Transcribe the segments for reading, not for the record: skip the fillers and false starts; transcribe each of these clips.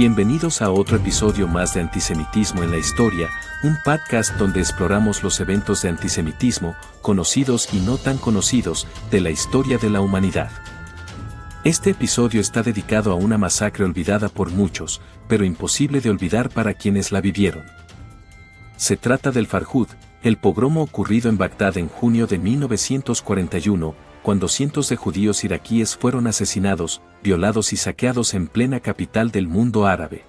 Bienvenidos a otro episodio más de Antisemitismo en la Historia, un podcast donde exploramos los eventos de antisemitismo, conocidos y no tan conocidos, de la historia de la humanidad. Este episodio está dedicado a una masacre olvidada por muchos, pero imposible de olvidar para quienes la vivieron. Se trata del Farhud, el pogromo ocurrido en Bagdad en junio de 1941, cuando cientos de judíos iraquíes fueron asesinados, violados y saqueados en plena capital del mundo árabe.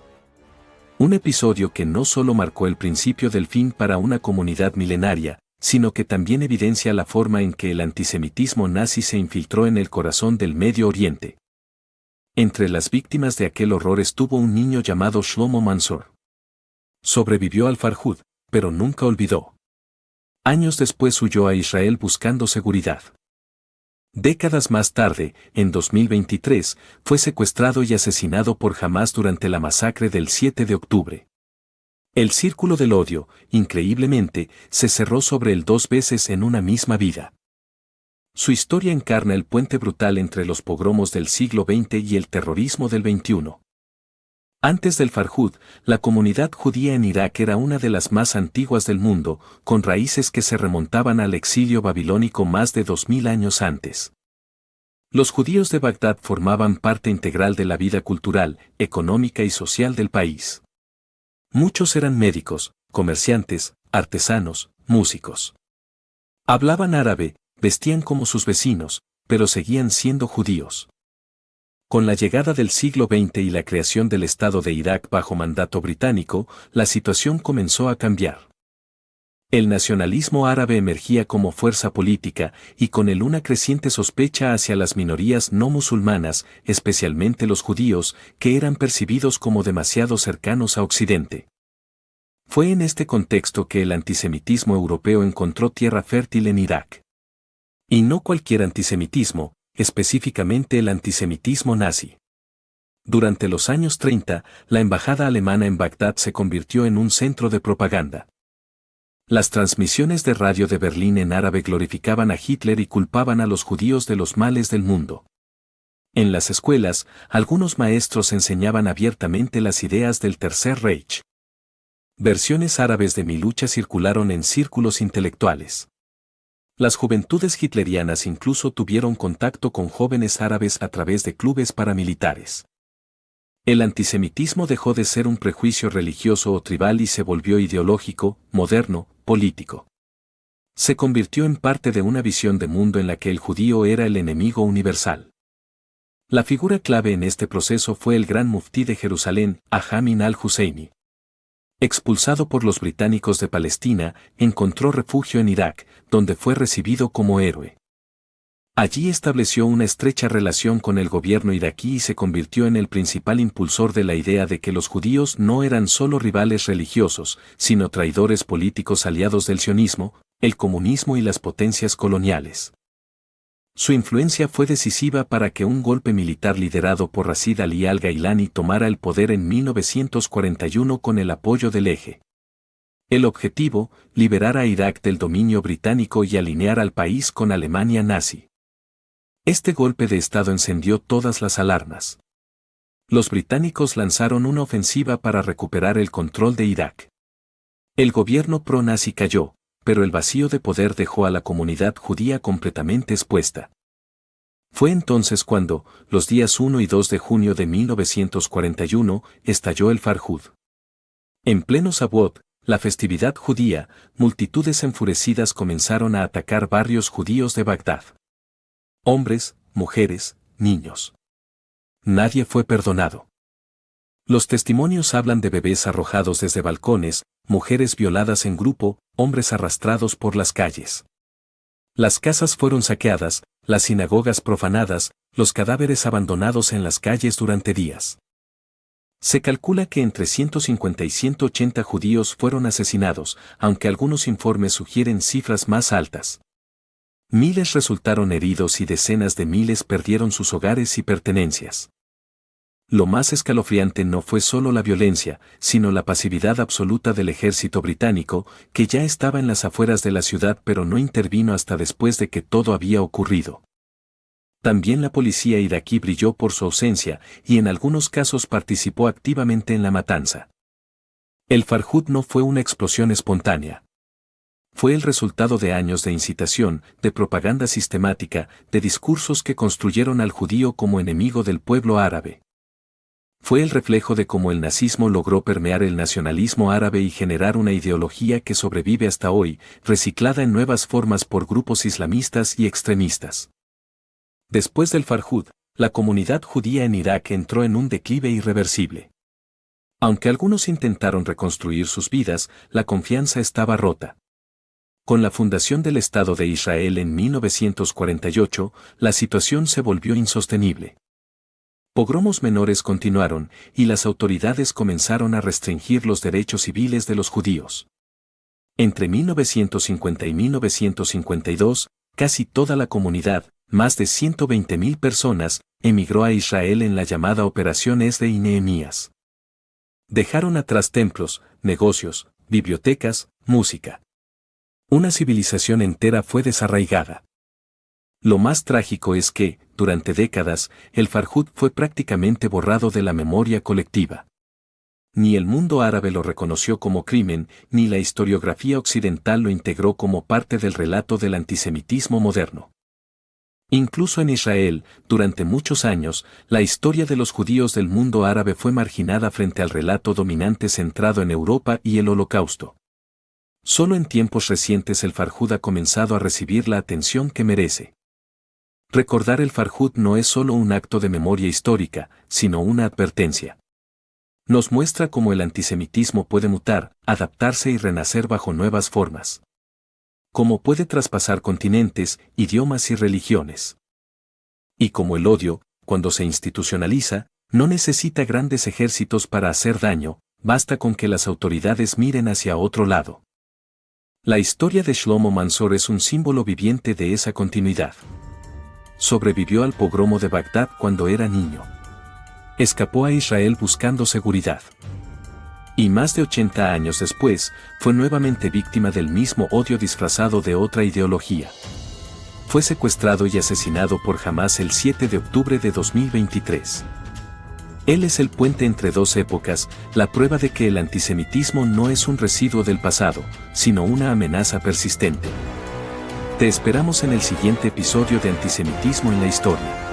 Un episodio que no solo marcó el principio del fin para una comunidad milenaria, sino que también evidencia la forma en que el antisemitismo nazi se infiltró en el corazón del Medio Oriente. Entre las víctimas de aquel horror estuvo un niño llamado Shlomo Mansor. Sobrevivió al Farhud, pero nunca olvidó. Años después huyó a Israel buscando seguridad. Décadas más tarde, en 2023, fue secuestrado y asesinado por Hamás durante la masacre del 7 de octubre. El círculo del odio, increíblemente, se cerró sobre él dos veces en una misma vida. Su historia encarna el puente brutal entre los pogromos del siglo XX y el terrorismo del XXI. Antes del Farhud, la comunidad judía en Irak era una de las más antiguas del mundo, con raíces que se remontaban al exilio babilónico más de 2000 años antes. Los judíos de Bagdad formaban parte integral de la vida cultural, económica y social del país. Muchos eran médicos, comerciantes, artesanos, músicos. Hablaban árabe, vestían como sus vecinos, pero seguían siendo judíos. Con la llegada del siglo XX y la creación del Estado de Irak bajo mandato británico, la situación comenzó a cambiar. El nacionalismo árabe emergía como fuerza política y con él una creciente sospecha hacia las minorías no musulmanas, especialmente los judíos, que eran percibidos como demasiado cercanos a Occidente. Fue en este contexto que el antisemitismo europeo encontró tierra fértil en Irak. Y no cualquier antisemitismo, específicamente el antisemitismo nazi. Durante los años 30, la embajada alemana en Bagdad se convirtió en un centro de propaganda. Las transmisiones de radio de Berlín en árabe glorificaban a Hitler y culpaban a los judíos de los males del mundo. En las escuelas, algunos maestros enseñaban abiertamente las ideas del Tercer Reich. Versiones árabes de Mi lucha circularon en círculos intelectuales. Las juventudes hitlerianas incluso tuvieron contacto con jóvenes árabes a través de clubes paramilitares. El antisemitismo dejó de ser un prejuicio religioso o tribal y se volvió ideológico, moderno, político. Se convirtió en parte de una visión de mundo en la que el judío era el enemigo universal. La figura clave en este proceso fue el gran muftí de Jerusalén, Amin al-Husseini. Expulsado por los británicos de Palestina, encontró refugio en Irak, donde fue recibido como héroe. Allí estableció una estrecha relación con el gobierno iraquí y se convirtió en el principal impulsor de la idea de que los judíos no eran solo rivales religiosos, sino traidores políticos aliados del sionismo, el comunismo y las potencias coloniales. Su influencia fue decisiva para que un golpe militar liderado por Rashid Ali al-Gailani tomara el poder en 1941 con el apoyo del Eje. El objetivo, liberar a Irak del dominio británico y alinear al país con Alemania nazi. Este golpe de Estado encendió todas las alarmas. Los británicos lanzaron una ofensiva para recuperar el control de Irak. El gobierno pro-nazi cayó, pero el vacío de poder dejó a la comunidad judía completamente expuesta. Fue entonces cuando, los días 1 y 2 de junio de 1941, estalló el Farhud. En pleno Shavuot, la festividad judía, multitudes enfurecidas comenzaron a atacar barrios judíos de Bagdad. Hombres, mujeres, niños. Nadie fue perdonado. Los testimonios hablan de bebés arrojados desde balcones, mujeres violadas en grupo, hombres arrastrados por las calles. Las casas fueron saqueadas, las sinagogas profanadas, los cadáveres abandonados en las calles durante días. Se calcula que entre 150 y 180 judíos fueron asesinados, aunque algunos informes sugieren cifras más altas. Miles resultaron heridos y decenas de miles perdieron sus hogares y pertenencias. Lo más escalofriante no fue solo la violencia, sino la pasividad absoluta del ejército británico, que ya estaba en las afueras de la ciudad pero no intervino hasta después de que todo había ocurrido. También la policía iraquí brilló por su ausencia y en algunos casos participó activamente en la matanza. El Farhud no fue una explosión espontánea. Fue el resultado de años de incitación, de propaganda sistemática, de discursos que construyeron al judío como enemigo del pueblo árabe. Fue el reflejo de cómo el nazismo logró permear el nacionalismo árabe y generar una ideología que sobrevive hasta hoy, reciclada en nuevas formas por grupos islamistas y extremistas. Después del Farhud, la comunidad judía en Irak entró en un declive irreversible. Aunque algunos intentaron reconstruir sus vidas, la confianza estaba rota. Con la fundación del Estado de Israel en 1948, la situación se volvió insostenible. Pogromos menores continuaron, y las autoridades comenzaron a restringir los derechos civiles de los judíos. Entre 1950 y 1952, casi toda la comunidad, más de 120.000 personas, emigró a Israel en la llamada Operación Esdre y Nehemías. Dejaron atrás templos, negocios, bibliotecas, música. Una civilización entera fue desarraigada. Lo más trágico es que, durante décadas, el Farhud fue prácticamente borrado de la memoria colectiva. Ni el mundo árabe lo reconoció como crimen, ni la historiografía occidental lo integró como parte del relato del antisemitismo moderno. Incluso en Israel, durante muchos años, la historia de los judíos del mundo árabe fue marginada frente al relato dominante centrado en Europa y el Holocausto. Solo en tiempos recientes el Farhud ha comenzado a recibir la atención que merece. Recordar el Farhud no es solo un acto de memoria histórica, sino una advertencia. Nos muestra cómo el antisemitismo puede mutar, adaptarse y renacer bajo nuevas formas. Cómo puede traspasar continentes, idiomas y religiones. Y como el odio, cuando se institucionaliza, no necesita grandes ejércitos para hacer daño, basta con que las autoridades miren hacia otro lado. La historia de Shlomo Mansour es un símbolo viviente de esa continuidad. Sobrevivió al pogromo de Bagdad cuando era niño. Escapó a Israel buscando seguridad. Y más de 80 años después, fue nuevamente víctima del mismo odio disfrazado de otra ideología. Fue secuestrado y asesinado por Hamas el 7 de octubre de 2023. Él es el puente entre dos épocas, la prueba de que el antisemitismo no es un residuo del pasado, sino una amenaza persistente. Te esperamos en el siguiente episodio de Antisemitismo en la Historia.